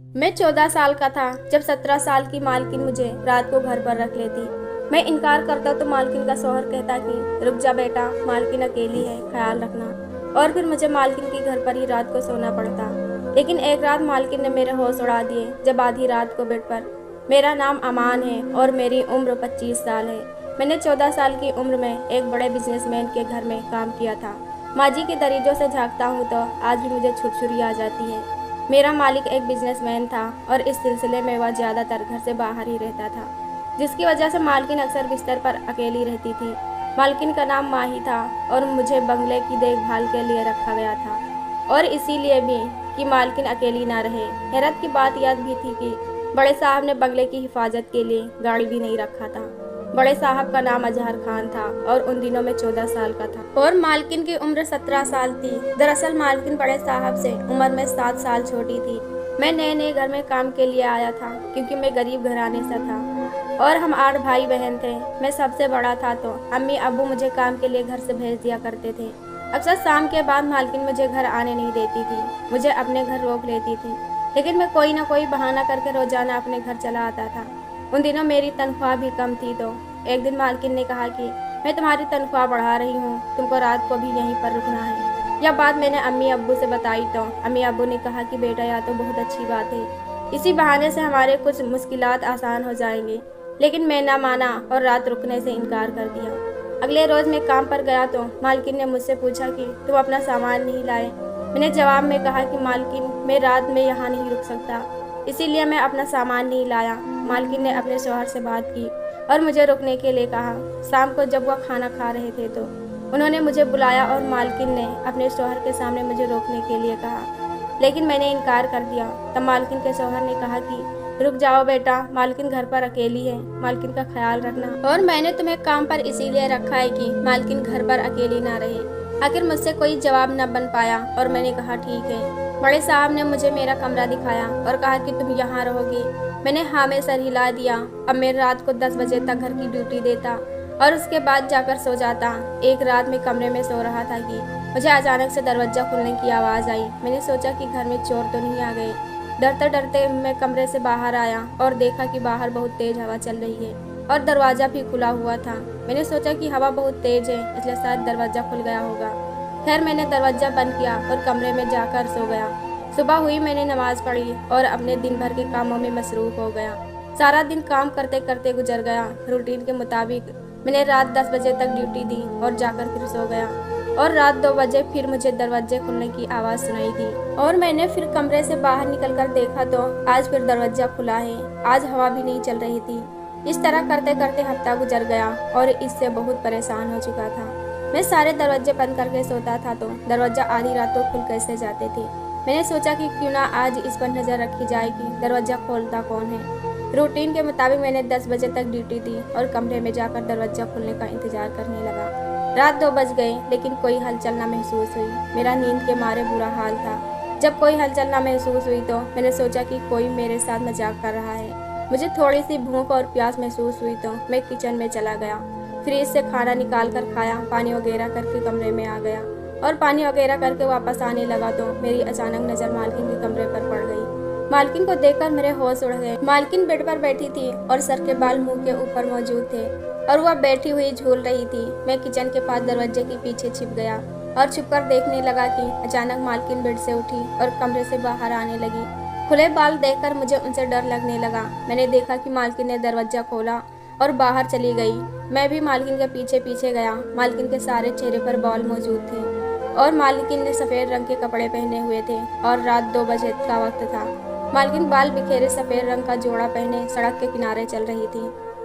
मैं 14 साल का था जब 17 साल की मालकिन मुझे रात को घर पर रख लेती। मैं इनकार करता तो मालकिन का शौहर कहता कि रुक जा बेटा, मालकिन अकेली है, ख्याल रखना। और फिर मुझे मालकिन के घर पर ही रात को सोना पड़ता। लेकिन एक रात मालकिन ने मेरे होश उड़ा दिए जब आधी रात को बेड पर। मेरा नाम अमान है और मेरी उम्र 25 साल है। मैंने 14 साल की उम्र में एक बड़े बिजनेसमैन के घर में काम किया था। माजी के दरीजों से झांकता हूँ तो आज भी मुझे छुरछुरी आ जाती है। मेरा मालिक एक बिजनेसमैन था और इस सिलसिले में वह ज़्यादातर घर से बाहर ही रहता था, जिसकी वजह से मालकिन अक्सर बिस्तर पर अकेली रहती थी। मालकिन का नाम माही था और मुझे बंगले की देखभाल के लिए रखा गया था, और इसीलिए भी कि मालकिन अकेली ना रहे। हैरत की बात यह भी थी कि बड़े साहब ने बंगले की हिफाजत के लिए गाड़ी भी नहीं रखा था। बड़े साहब का नाम अजहर खान था और उन दिनों में 14 साल का था और मालकिन की उम्र 17 साल थी। दरअसल मालकिन बड़े साहब से उम्र में 7 साल छोटी थी। मैं नए नए घर में काम के लिए आया था क्योंकि मैं गरीब घराने से था और हम 8 भाई बहन थे। मैं सबसे बड़ा था तो अम्मी अब्बू मुझे काम के लिए घर से भेज दिया करते थे। अक्सर शाम के बाद मालकिन मुझे घर आने नहीं देती थी, मुझे अपने घर रोक लेती थी। लेकिन मैं कोई ना कोई बहाना करके रोजाना अपने घर चला आता था। उन दिनों मेरी तनख्वाह भी कम थी तो एक दिन मालकिन ने कहा कि मैं तुम्हारी तनख्वाह बढ़ा रही हूँ, तुमको रात को भी यहीं पर रुकना है। यह बात मैंने अम्मी अब्बू से बताई तो अम्मी अब्बू ने कहा कि बेटा यह तो बहुत अच्छी बात है, इसी बहाने से हमारे कुछ मुश्किलात आसान हो जाएंगे। लेकिन मैं ना माना और रात रुकने से इनकार कर दिया। अगले रोज मैं काम पर गया तो मालकिन ने मुझसे पूछा कि तुम अपना सामान नहीं लाए। मैंने जवाब में कहा कि मालकिन मैं रात में यहाँ नहीं रुक सकता, इसीलिए मैं अपना सामान नहीं लाया। मालकिन ने अपने शौहर से बात की और मुझे रुकने के लिए कहा। शाम को जब वह खाना खा रहे थे तो उन्होंने मुझे बुलाया और मालकिन ने अपने शौहर के सामने मुझे रोकने के लिए कहा, लेकिन मैंने इनकार कर दिया। तब मालकिन के शौहर ने कहा कि रुक जाओ बेटा, मालकिन घर पर अकेली है, मालकिन का ख्याल रखना, और मैंने तुम्हें काम पर इसीलिए रखा है कि मालकिन घर पर अकेली ना रहे। आखिर मुझसे कोई जवाब न बन पाया और मैंने कहा ठीक है। बड़े साहब ने मुझे मेरा कमरा दिखाया और कहा कि तुम यहाँ रहोगी। मैंने हाँ में सर हिला दिया। अब मैं रात को 10 बजे तक घर की ड्यूटी देता और उसके बाद जाकर सो जाता। एक रात में कमरे में सो रहा था कि मुझे अचानक से दरवाजा खुलने की आवाज़ आई। मैंने सोचा कि घर में चोर तो नहीं आ गए। डरते डरते मैं कमरे से बाहर आया और देखा कि बाहर बहुत तेज हवा चल रही है और दरवाज़ा भी खुला हुआ था। मैंने सोचा कि हवा बहुत तेज है इसलिए शायद दरवाज़ा खुल गया होगा। खैर मैंने दरवाज़ा बंद किया और कमरे में जाकर सो गया। सुबह हुई, मैंने नमाज पढ़ी और अपने दिन भर के कामों में मसरूफ़ हो गया। सारा दिन काम करते करते गुजर गया। रूटीन के मुताबिक मैंने रात 10 बजे तक ड्यूटी दी और जाकर फिर सो गया और रात 2 बजे फिर मुझे दरवाजे खुलने की आवाज़ सुनाई दी और मैंने फिर कमरे से बाहर निकलकर देखा तो आज फिर दरवाज़ा खुला है। आज हवा भी नहीं चल रही थी। इस तरह करते करते हफ्ता गुजर गया और इससे बहुत परेशान हो चुका था। मैं सारे दरवाजे बंद करके सोता था तो दरवाज़ा आधी रात को खुल कैसे जाते थे। मैंने सोचा कि क्यों ना आज इस पर नज़र रखी जाए कि दरवाज़ा खोलता कौन है। रूटीन के मुताबिक मैंने 10 बजे तक ड्यूटी दी और कमरे में जाकर दरवाज़ा खुलने का इंतज़ार करने लगा। रात 2 बज गए लेकिन कोई हलचल न महसूस हुई। मेरा नींद के मारे बुरा हाल था। जब कोई हलचल न महसूस हुई तो मैंने सोचा कि कोई मेरे साथ मजाक कर रहा है। मुझे थोड़ी सी भूख और प्यास महसूस हुई तो मैं किचन में चला गया। फ्रिज से खाना निकाल कर खाया, पानी वगैरह करके कमरे में आ गया और पानी वगैरह करके वापस आने लगा तो मेरी अचानक नज़र मालकिन के कमरे पर पड़ गई। मालकिन को देखकर मेरे होश उड़ गए। मालकिन बेड पर बैठी थी और सर के बाल मुंह के ऊपर मौजूद थे और वह बैठी हुई झूल रही थी। मैं किचन के पास दरवाजे के पीछे छिप गया और छुपकर देखने लगा कि अचानक मालकिन बेड से उठी और कमरे से बाहर आने लगी। खुले बाल देखकर मुझे उनसे डर लगने लगा। मैंने देखा कि मालकिन ने दरवाजा खोला और बाहर चली गई। मैं भी मालकिन के पीछे पीछे गया। मालकिन के सारे चेहरे पर बाल मौजूद थे और मालकिन ने सफ़ेद रंग के कपड़े पहने हुए थे और रात 2 बजे का वक्त था। मालकिन बाल बिखेरे सफ़ेद रंग का जोड़ा पहने सड़क के किनारे चल रही थी।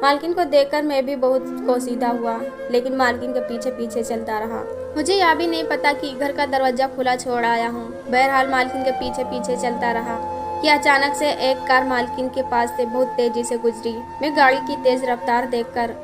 मालकिन को देखकर मैं भी बहुत कोसीदा हुआ, लेकिन मालकिन के पीछे पीछे चलता रहा। मुझे यह भी नहीं पता कि घर का दरवाज़ा खुला छोड़ आया हूँ। बहरहाल मालकिन के पीछे पीछे चलता रहा कि अचानक से एक कार मालकिन के पास से बहुत तेज़ी से गुजरी। मैं गाड़ी की तेज़ रफ्तार देखकर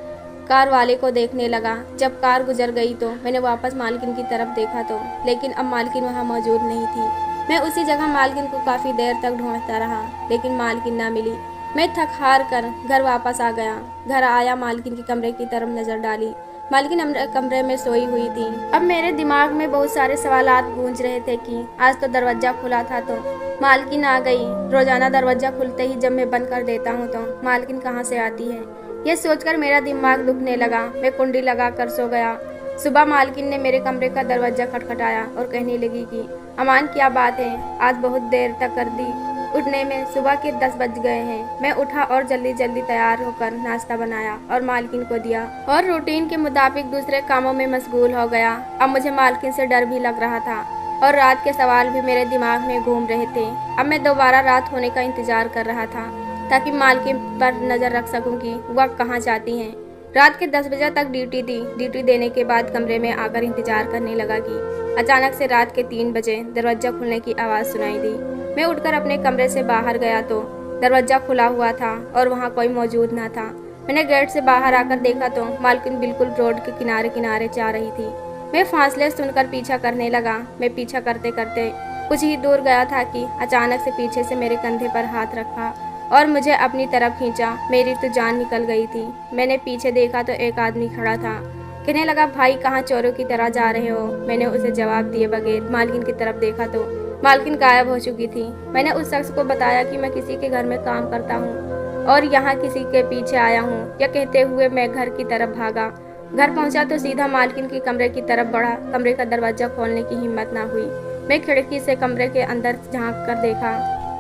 कार वाले को देखने लगा। जब कार गुजर गई तो मैंने वापस मालकिन की तरफ देखा तो लेकिन अब मालकिन वहाँ मौजूद नहीं थी। मैं उसी जगह मालकिन को काफ़ी देर तक ढूंढता रहा लेकिन मालकिन ना मिली। मैं थक हार कर घर वापस आ गया। घर आया, मालकिन के कमरे की तरफ नज़र डाली मालकिन कमरे में सोई हुई थी। अब मेरे दिमाग में बहुत सारे सवालात गूंज रहे थे कि आज तो दरवाजा खुला था तो मालकिन आ गई। रोजाना दरवाजा खुलते ही जब मैं बंद कर देता हूँ तो मालकिन कहाँ से आती है, ये सोचकर मेरा दिमाग दुखने लगा। मैं कुंडी लगा कर सो गया। सुबह मालकिन ने मेरे कमरे का दरवाजा खटखटाया और कहने लगी कि अमान क्या बात है, आज बहुत देर तक कर दी उठने में, सुबह के 10 बज गए हैं। मैं उठा और जल्दी जल्दी तैयार होकर नाश्ता बनाया और मालकिन को दिया और रूटीन के मुताबिक दूसरे कामों में मशगूल हो गया। अब मुझे मालकिन से डर भी लग रहा था और रात के सवाल भी मेरे दिमाग में घूम रहे थे। अब मैं दोबारा रात होने का इंतजार कर रहा था ताकि मालकिन पर नजर रख सकूं कि वह कहाँ जाती हैं। रात के 10 बजे तक ड्यूटी थी। ड्यूटी देने के बाद कमरे में आकर इंतजार करने लगा कि अचानक से रात के 3 बजे दरवाजा खुलने की आवाज़ सुनाई दी। मैं उठकर अपने कमरे से बाहर गया तो दरवाजा खुला हुआ था और वहाँ कोई मौजूद ना था। मैंने गेट से बाहर आकर देखा तो मालकिन बिल्कुल रोड के किनारे किनारे जा रही थी। मैं फासले सुनकर पीछा करने लगा। मैं पीछा करते करते कुछ ही दूर गया था कि अचानक से पीछे से मेरे कंधे पर हाथ रखा और मुझे अपनी तरफ खींचा। मेरी तो जान निकल गई थी। मैंने पीछे देखा तो एक आदमी खड़ा था। कहने लगा, भाई कहाँ चोरों की तरह जा रहे हो। मैंने उसे जवाब दिए बगैर मालकिन की तरफ देखा तो मालकिन गायब हो चुकी थी। मैंने उस शख्स को बताया कि मैं किसी के घर में काम करता हूँ और यहाँ किसी के पीछे आया हूँ। यह कहते हुए मैं घर की तरफ भागा। घर पहुँचा तो सीधा मालकिन के कमरे की तरफ बढ़ा। कमरे का दरवाजा खोलने की हिम्मत ना हुई। मैं खिड़की से कमरे के अंदर झांक कर देखा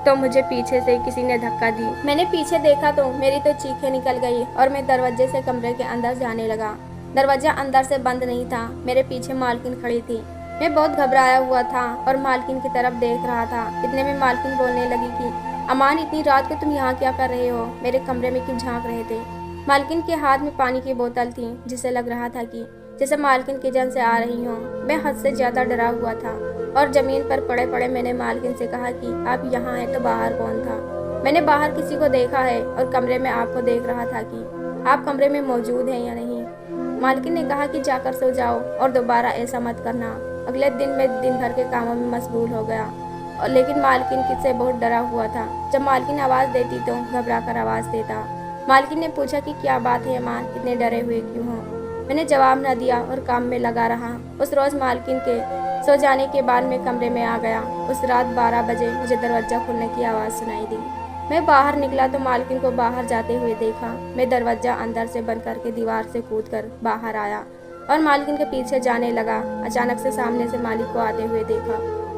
तो मुझे पीछे से किसी ने धक्का दी। मैंने पीछे देखा तो मेरी तो चीखें निकल गई और मैं दरवाजे से कमरे के अंदर जाने लगा। दरवाजा अंदर से बंद नहीं था। मेरे पीछे मालकिन खड़ी थी। मैं बहुत घबराया हुआ था और मालकिन की तरफ देख रहा था। इतने में मालकिन बोलने लगी कि अमान, इतनी रात को तुम यहाँ क्या कर रहे हो, मेरे कमरे में क्यों झांक रहे थे। मालकिन के हाथ में पानी की बोतल थी जिसे लग रहा था कि जैसे मालकिन किचन से आ रही हूँ। मैं हद से ज्यादा डरा हुआ था और जमीन पर पड़े पड़े मैंने मालकिन से कहा कि आप यहाँ हैं तो बाहर कौन था। मैंने बाहर किसी को देखा है और कमरे में आपको देख रहा था कि आप कमरे में मौजूद हैं या नहीं। मालकिन ने कहा कि जाकर सो जाओ और दोबारा ऐसा मत करना। अगले दिन मैं दिन भर के कामों में मशगूल हो गया और लेकिन मालकिन से बहुत डरा हुआ था। जब मालकिन आवाज़ देती तो घबरा कर आवाज़ देता। मालकिन ने पूछा कि क्या बात है अमान, इतने डरे हुए क्यों हो। मैंने जवाब न दिया और काम में लगा रहा। उस रोज़ मालकिन के सो जाने के बाद मैं कमरे में आ गया। उस रात 12 बजे मुझे दरवाज़ा खुलने की आवाज़ सुनाई दी। मैं बाहर निकला तो मालकिन को बाहर जाते हुए देखा। मैं दरवाज़ा अंदर से बंद करके दीवार से कूदकर बाहर आया और मालकिन के पीछे जाने लगा। अचानक से सामने से मालिक को आते हुए देखा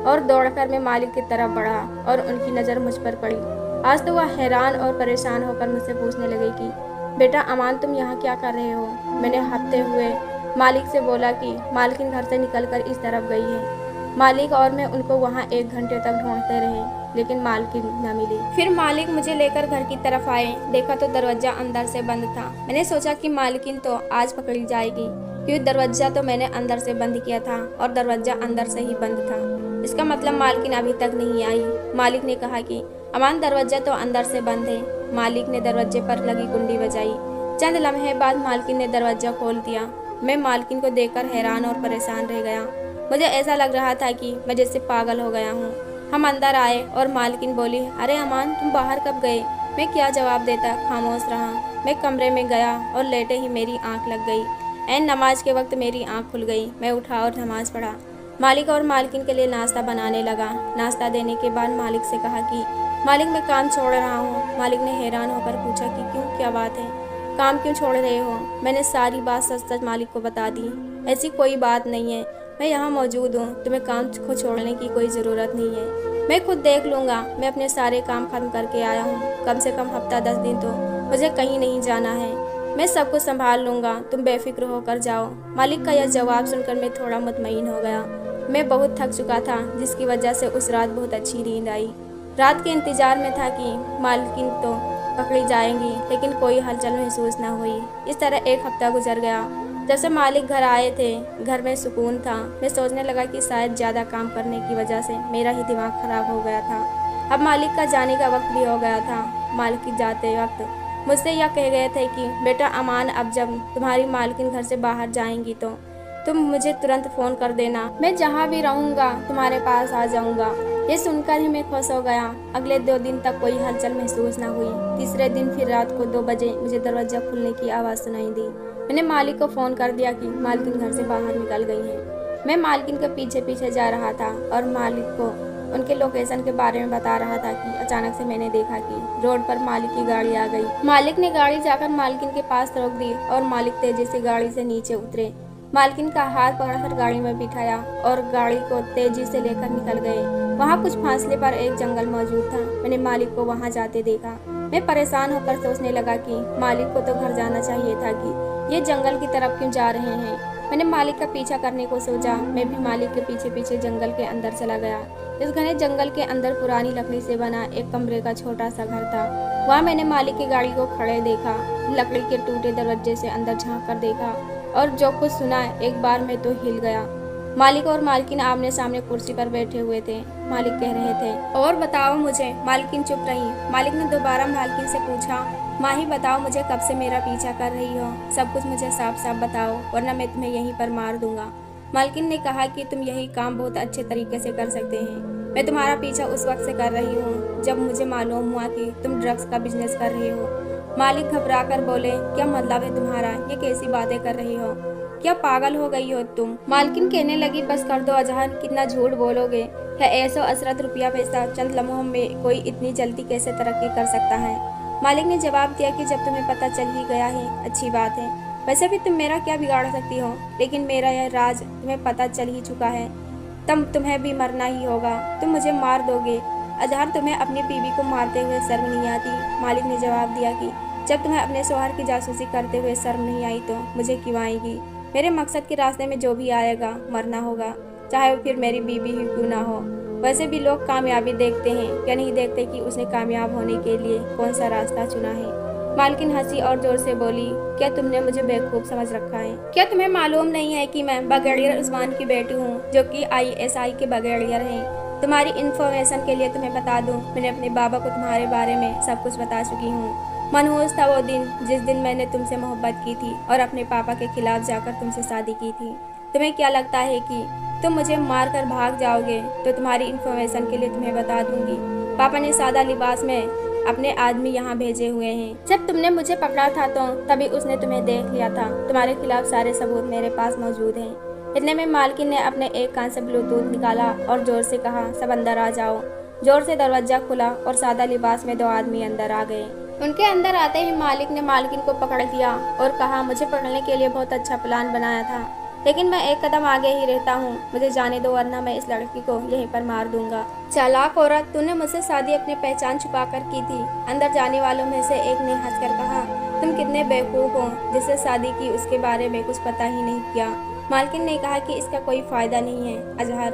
और दौड़कर मैं मालिक की तरफ बढ़ा और उनकी नज़र मुझ पर पड़ी। आज तो वह हैरान और परेशान होकर मुझसे पूछने लगे कि बेटा अमान, तुम यहाँ क्या कर रहे हो। मैंने हंसते हुए मालिक से बोला कि मालकिन घर से निकलकर इस तरफ गई है। मालिक और मैं उनको वहाँ 1 घंटे तक ढूंढते रहे लेकिन मालकिन न मिली। फिर मालिक मुझे लेकर घर की तरफ आए। देखा तो दरवाजा अंदर से बंद था। मैंने सोचा कि मालकिन तो आज पकड़ी जाएगी क्योंकि दरवाजा तो मैंने अंदर से बंद किया था और दरवाजा अंदर से ही बंद था। इसका मतलब मालकिन अभी तक नहीं आई। मालिक ने कहा कि अमान, दरवाजा तो अंदर से बंद है। मालिक ने दरवाजे पर लगी कुंडी बजाई। चंद लम्हे बाद मालकिन ने दरवाजा खोल दिया। मैं मालकिन को देखकर हैरान और परेशान रह गया। मुझे ऐसा लग रहा था कि मैं जैसे पागल हो गया हूँ। हम अंदर आए और मालकिन बोली, अरे अमान, तुम बाहर कब गए। मैं क्या जवाब देता, खामोश रहा। मैं कमरे में गया और लेटे ही मेरी आंख लग गई। ऐन नमाज के वक्त मेरी आंख खुल गई। मैं उठा और नमाज पढ़ा। मालिक और मालकिन के लिए नाश्ता बनाने लगा। नाश्ता देने के बाद मालिक से कहा कि मालिक, मैं काम छोड़ रहा हूँ। मालिक ने हैरान होकर पूछा कि क्यों, क्या बात है, काम क्यों छोड़ रहे हो। मैंने सारी बात सच सच मालिक को बता दी। ऐसी कोई बात नहीं है, मैं यहाँ मौजूद हूँ, तुम्हें काम को छोड़ने की कोई ज़रूरत नहीं है। मैं खुद देख लूँगा। मैं अपने सारे काम खत्म करके आया हूँ। कम से कम हफ्ता 10 दिन तो मुझे कहीं नहीं जाना है। मैं सब कुछ संभाल लूँगा, तुम बेफिक्र होकर जाओ। मालिक का यह जवाब सुनकर मैं थोड़ा मुतमईन हो गया। मैं बहुत थक चुका था जिसकी वजह से उस रात बहुत अच्छी नींद आई। रात के इंतज़ार में था कि मालकिन तो पकड़ी जाएंगी लेकिन कोई हलचल महसूस न हुई। इस तरह 1 हफ्ता गुजर गया। जब से मालिक घर आए थे घर में सुकून था। मैं सोचने लगा कि शायद ज़्यादा काम करने की वजह से मेरा ही दिमाग ख़राब हो गया था। अब मालिक का जाने का वक्त भी हो गया था। मालिक जाते वक्त मुझसे यह कह गए थे कि बेटा अमान, अब जब तुम्हारी मालकिन घर से बाहर जाएंगी तो तुम मुझे तुरंत फ़ोन कर देना। मैं जहाँ भी रहूँगा तुम्हारे पास आ जाऊँगा। ये सुनकर ही मैं खुश हो गया। अगले 2 दिन तक कोई हलचल महसूस न हुई। तीसरे दिन फिर रात को 2 बजे मुझे दरवाज़ा खुलने की आवाज़ सुनाई दी। मैंने मालिक को फ़ोन कर दिया कि मालकिन घर से बाहर निकल गई है। मैं मालकिन के पीछे पीछे जा रहा था और मालिक को उनके लोकेशन के बारे में बता रहा था कि अचानक से मैंने देखा कि रोड पर मालिक की गाड़ी आ गई। मालिक ने गाड़ी जाकर मालकिन के पास रोक दी और मालिक तेजी से गाड़ी से नीचे उतरे। मालकिन का हाथ पकड़कर गाड़ी में बिठाया और गाड़ी को तेजी से लेकर निकल गए। वहाँ कुछ फासले पर एक जंगल मौजूद था। मैंने मालिक को वहाँ जाते देखा। मैं परेशान होकर सोचने लगा कि मालिक को तो घर जाना चाहिए था कि ये जंगल की तरफ क्यों जा रहे हैं। मैंने मालिक का पीछा करने को सोचा। मैं भी मालिक के पीछे पीछे जंगल के अंदर चला गया। इस घने जंगल के अंदर पुरानी लकड़ी से बना एक कमरे का छोटा सा घर था। वहाँ मैंने मालिक की गाड़ी को खड़े देखा, लकड़ी के टूटे दरवाजे से अंदर झांक कर देखा और जो कुछ सुना एक बार में तो हिल गया। मालिक और मालकिन आमने सामने कुर्सी पर बैठे हुए थे। मालिक कह रहे थे, और बताओ मुझे। मालकिन चुप रही। मालिक ने दोबारा मालकिन से पूछा, माही बताओ मुझे कब से मेरा पीछा कर रही हो। सब कुछ मुझे साफ साफ बताओ वरना मैं तुम्हें यहीं पर मार दूंगा। मालकिन ने कहा कि तुम यही काम बहुत अच्छे तरीके से कर सकते हैं। मैं तुम्हारा पीछा उस वक्त से कर रही हूँ जब मुझे मालूम हुआ कि तुम ड्रग्स का बिजनेस कर रहे हो। मालिक घबरा कर बोले, क्या मतलब है तुम्हारा? ये कैसी बातें कर रही हो? क्या पागल हो गई हो तुम? मालकिन कहने लगी, बस कर दो अजहर, कितना झूठ बोलोगे। है ऐसो असरत रुपया पैसा चंद लम्हों में कोई इतनी जल्दी कैसे तरक्की कर सकता है? मालिक ने जवाब दिया कि जब तुम्हें पता चल ही गया है अच्छी बात है। वैसे भी तुम मेरा क्या बिगाड़ सकती हो, लेकिन मेरा यह राज तुम्हें पता चल ही चुका है। तब तुम्हें भी मरना ही होगा। तुम मुझे मार दोगे। अजहर, तुम्हें अपनी बीवी को मारते हुए शर्म नहीं आती? मालिक ने जवाब दिया कि जब तुम्हें अपने शौहर की जासूसी करते हुए शर्म नहीं आई तो मुझे क्यों आएगी? मेरे मकसद के रास्ते में जो भी आएगा मरना होगा, चाहे वो फिर मेरी बीवी ही क्यों ना हो। वैसे भी लोग कामयाबी देखते हैं, क्या नहीं देखते कि उसने कामयाब होने के लिए कौन सा रास्ता चुना है। मालकिन हंसी और जोर से बोली, क्या तुमने मुझे बेवकूफ समझ रखा है? क्या तुम्हें मालूम नहीं है कि मैं ब्रिगेडियर उस्मान की बेटी हूँ, जो कि ISI के ब्रिगेडियर हैं? तुम्हारी इन्फॉर्मेशन के लिए तुम्हें बता दूं, मैंने अपने बाबा को तुम्हारे बारे में सब कुछ बता चुकी हूँ। मनहूस था वो दिन जिस दिन मैंने तुमसे मोहब्बत की थी और अपने पापा के खिलाफ जाकर तुमसे शादी की थी। तुम्हें क्या लगता है कि तुम मुझे मार कर भाग जाओगे? तो तुम्हारी इन्फॉर्मेशन के लिए तुम्हें बता दूंगी, पापा ने सादा लिबास में अपने आदमी यहाँ भेजे हुए हैं। जब तुमने मुझे पकड़ा था तो तभी उसने तुम्हें देख लिया था। तुम्हारे खिलाफ सारे सबूत मेरे पास मौजूद हैं। इतने में मालकिन ने अपने एक कान से ब्लूटूथ निकाला और जोर से कहा, सब अंदर आ जाओ। जोर से दरवाजा खुला और सादा लिबास में 2 आदमी अंदर आ गए। उनके अंदर आते ही मालिक ने मालकिन को पकड़ लिया और कहा, मुझे पकड़ने के लिए बहुत अच्छा प्लान बनाया था, लेकिन मैं एक कदम आगे ही रहता हूँ। मुझे जाने दो वरना मैं इस लड़की को यहीं पर मार दूंगा। चालाक औरत, तूने मुझसे शादी अपनी पहचान छुपा कर की थी। अंदर जाने वालों में से एक ने हंसकर कहा, तुम कितने बेवकूफ हो, जिससे शादी की उसके बारे में कुछ पता ही नहीं किया। मालकिन ने कहा कि इसका कोई फायदा नहीं है अजहर,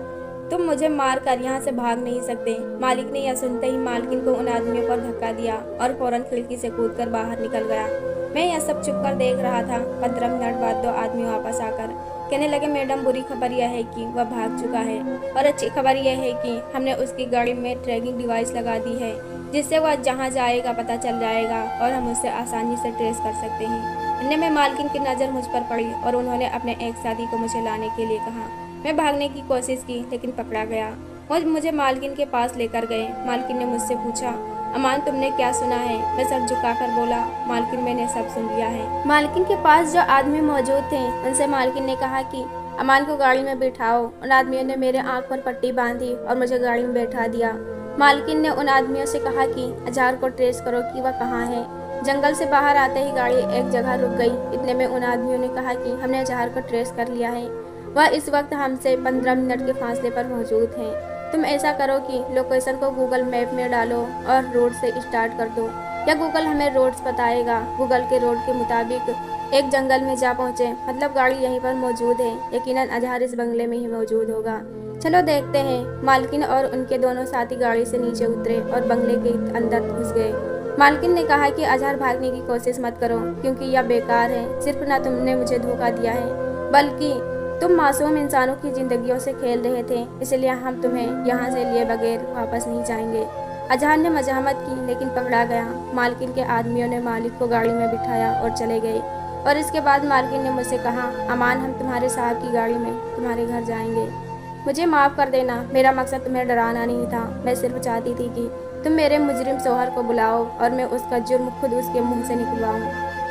तुम मुझे मार कर यहाँ से भाग नहीं सकते। मालिक ने यह सुनते ही मालकिन को उन आदमियों पर धक्का दिया और फौरन खिड़की से कूदकर बाहर निकल गया। मैं यह सब चुप कर देख रहा था। 15 मिनट बाद 2 आदमी वापस आकर कहने लगे, मैडम, बुरी खबर यह है कि वह भाग चुका है और अच्छी खबर यह है कि हमने उसकी गाड़ी में ट्रैकिंग डिवाइस लगा दी है, जिससे वह जहाँ जाएगा पता चल जाएगा और हम उसे आसानी से ट्रेस कर सकते हैं। इतने में मालकिन की नज़र मुझ पर पड़ी और उन्होंने अपने एक साथी को मुझे लाने के लिए कहा। मैं भागने की कोशिश की लेकिन पकड़ा गया। मुझे मालकिन के पास लेकर गए। मालकिन ने मुझसे पूछा, अमान, तुमने क्या सुना है? मैं सर झुकाकर बोला, मालकिन, मैंने सब सुन लिया है। मालकिन के पास जो आदमी मौजूद थे उनसे मालकिन ने कहा कि अमान को गाड़ी में बिठाओ। उन आदमियों ने मेरे आंख पर पट्टी बांधी और मुझे गाड़ी में बैठा दिया। मालकिन ने उन आदमियों से कहा कि अजहर को ट्रेस करो कि वह कहाँ है। जंगल से बाहर आते ही गाड़ी एक जगह रुक गई। इतने में उन आदमियों ने कहा कि हमने अजहर को ट्रेस कर लिया है, वह इस वक्त हमसे 15 मिनट के फासले पर मौजूद हैं। तुम ऐसा करो कि लोकेशन को गूगल मैप में डालो और रोड से स्टार्ट कर दो, या गूगल हमें रोड्स बताएगा। गूगल के रोड के मुताबिक एक जंगल में जा पहुँचे, मतलब गाड़ी यहीं पर मौजूद है। यकीनन अजहर इस बंगले में ही मौजूद होगा। चलो देखते हैं। मालकिन और उनके दोनों साथी गाड़ी से नीचे उतरे और बंगले के अंदर घुस गए। मालकिन ने कहा कि अजहर भागने की कोशिश मत करो, क्योंकि यह बेकार है। सिर्फ ना तुमने मुझे धोखा दिया है, बल्कि तुम मासूम इंसानों की जिंदगियों से खेल रहे थे, इसलिए हम तुम्हें यहाँ से लिए बगैर वापस नहीं जाएंगे। अजहर ने मजामत की लेकिन पकड़ा गया। मालकिन के आदमियों ने मालिक को गाड़ी में बिठाया और चले गए। और इसके बाद मालकिन ने मुझसे कहा, अमान, हम तुम्हारे साहब की गाड़ी में तुम्हारे घर जाएंगे। मुझे माफ़ कर देना, मेरा मकसद तुम्हें डराना नहीं था। मैं सिर्फ चाहती थी कि तुम मेरे मुजरिम शौहर को बुलाओ और मैं उसका जुर्म खुद उसके मुंह से निकलवाऊँ।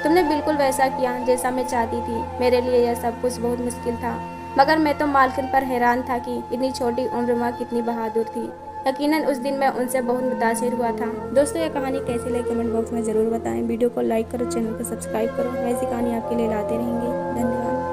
तुमने बिल्कुल वैसा किया जैसा मैं चाहती थी। मेरे लिए यह सब कुछ बहुत मुश्किल था, मगर मैं तो मालकिन पर हैरान था कि इतनी छोटी उम्र में कितनी बहादुर थी। यकीनन उस दिन मैं उनसे बहुत मुतासिर हुआ था। दोस्तों, ये कहानी कैसी लगी कमेंट बॉक्स में ज़रूर बताएं। वीडियो को लाइक करो, चैनल को सब्सक्राइब करो। ऐसी कहानी आपके लिए लाते रहेंगे। धन्यवाद।